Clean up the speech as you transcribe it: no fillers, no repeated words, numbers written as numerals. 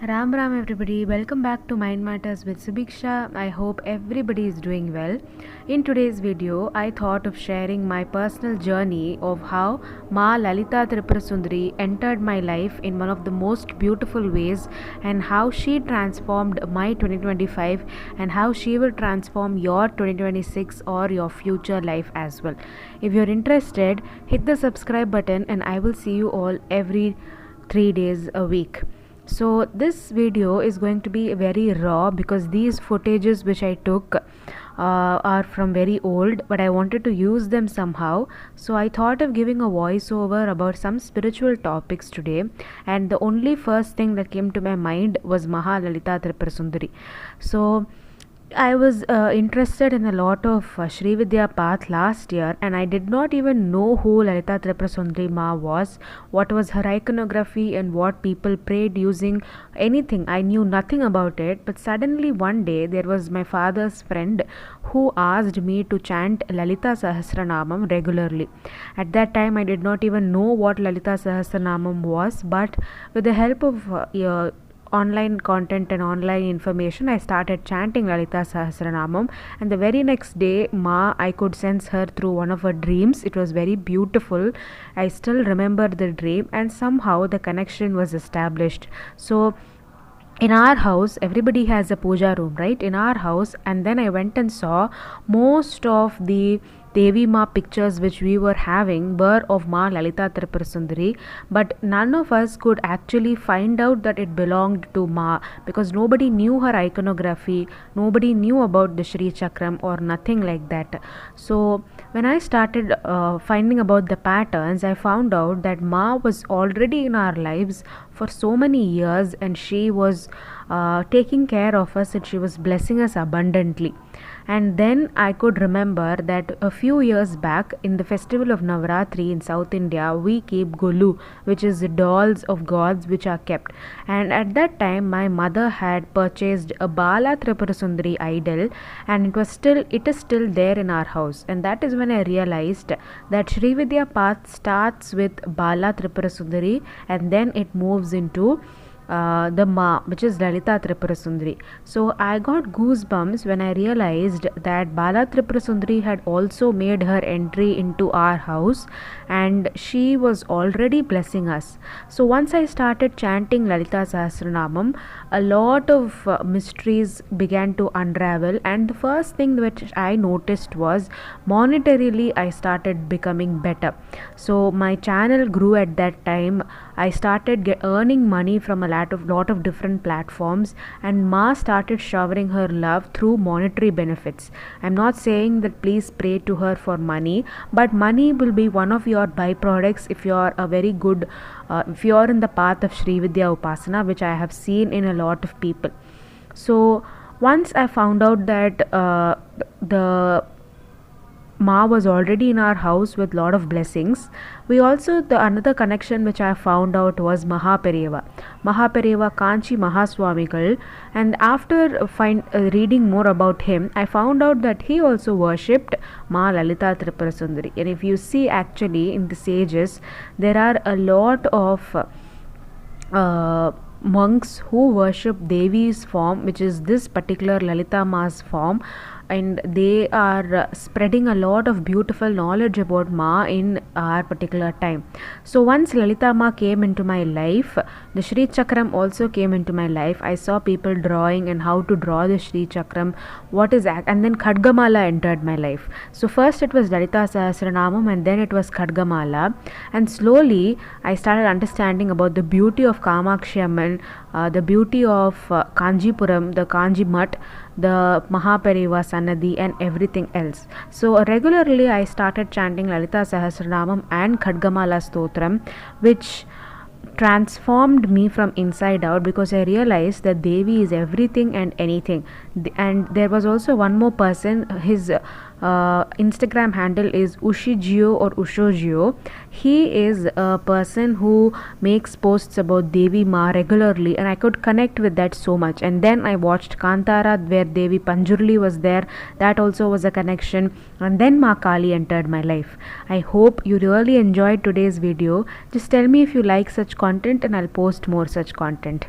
Ram Ram everybody, welcome back to Mind Matters with Subiksha. I hope everybody is doing well. In today's video, I thought of sharing my personal journey of how Ma Lalita Tripura Sundari entered my life in one of the most beautiful ways and how she transformed my 2025 and how she will transform your 2026 or your future life as well. If you're interested, hit the subscribe button and I will see you all every 3 days a week. So this video is going to be very raw because these footages which I took are from very old, but I wanted to use them somehow. So I thought of giving a voiceover about some spiritual topics today, and the only first thing that came to my mind was Mahalalita Tripura Sundari. So I was interested in a lot of Sri Vidya path last year, and I did not even know who Lalita Tripura Sundari Ma was, what was her iconography, and what people prayed using anything. I knew nothing about it, but suddenly one day there was my father's friend who asked me to chant Lalita Sahasranamam regularly. At that time, I did not even know what Lalita Sahasranamam was, but with the help of online content and online information, I started chanting Lalita Sahasranamam, and the very next day I could sense her through one of her dreams. It was very beautiful. I still remember the dream, and somehow the connection was established. So in our house, everybody has a puja room, right? In our house, and then I went and saw most of the Devi Ma pictures which we were having were of Ma Lalita Tripura Sundari, but none of us could actually find out that it belonged to Ma because nobody knew her iconography, nobody knew about the Shri Chakram or nothing like that. So when I started finding about the patterns, I found out that Ma was already in our lives for so many years, and she was taking care of us, and she was blessing us abundantly. And then I could remember that a few years back in the festival of Navratri in South India, we keep Golu, which is the dolls of gods which are kept. And at that time, my mother had purchased a Bala Tripura Sundari idol, and it is still there in our house. And that is when I realized that Sri Vidya path starts with Bala Tripura Sundari, and then it moves into the Ma, which is Lalita Tripura Sundari. So I got goosebumps when I realized that Bala Tripura Sundari had also made her entry into our house, and she was already blessing us. So once I started chanting Lalita Sahasranamam, a lot of mysteries began to unravel, and the first thing which I noticed was monetarily I started becoming better. So my channel grew at that time. I started earning money from a lot of different platforms, and Ma started showering her love through monetary benefits. I'm not saying that please pray to her for money, but money will be one of your byproducts if you are a very good if you are in the path of Sri Vidya Upasana, which I have seen in a lot of people. So once I found out that the Ma was already in our house with lot of blessings, we also, the another connection which I found out was Mahaperiyava Kanchi Mahaswamigal, and after reading more about him, I found out that he also worshipped Ma Lalita Tripura Sundari. And if you see, actually in the sages there are a lot of monks who worship Devi's form, which is this particular Lalita Ma's form, and they are spreading a lot of beautiful knowledge about Ma in our particular time. So once Lalita Ma came into my life, the Shri Chakram also came into my life. I saw people drawing and how to draw the Shri Chakram, and then Khadgamala entered my life. So first it was Lalita Sahasranamam, and then it was Khadgamala, and slowly I started understanding about the beauty of Kamakshi Amman, the beauty of Kanjipuram, the Kanji Mutt, the Mahaperiyava Sannadhi, and everything else. So regularly I started chanting Lalita Sahasranamam and Khadgamala Stotram, which transformed me from inside out, because I realized that Devi is everything and anything. And there was also one more person, his Instagram handle is Ushijio or Ushojio. He is a person who makes posts about Devi Ma regularly, and I could connect with that so much. And then I watched Kantara, where Devi Panjurli was there. That also was a connection. And then Ma Kali entered my life. I hope you really enjoyed today's video. Just tell me if you like such content, and I'll post more such content.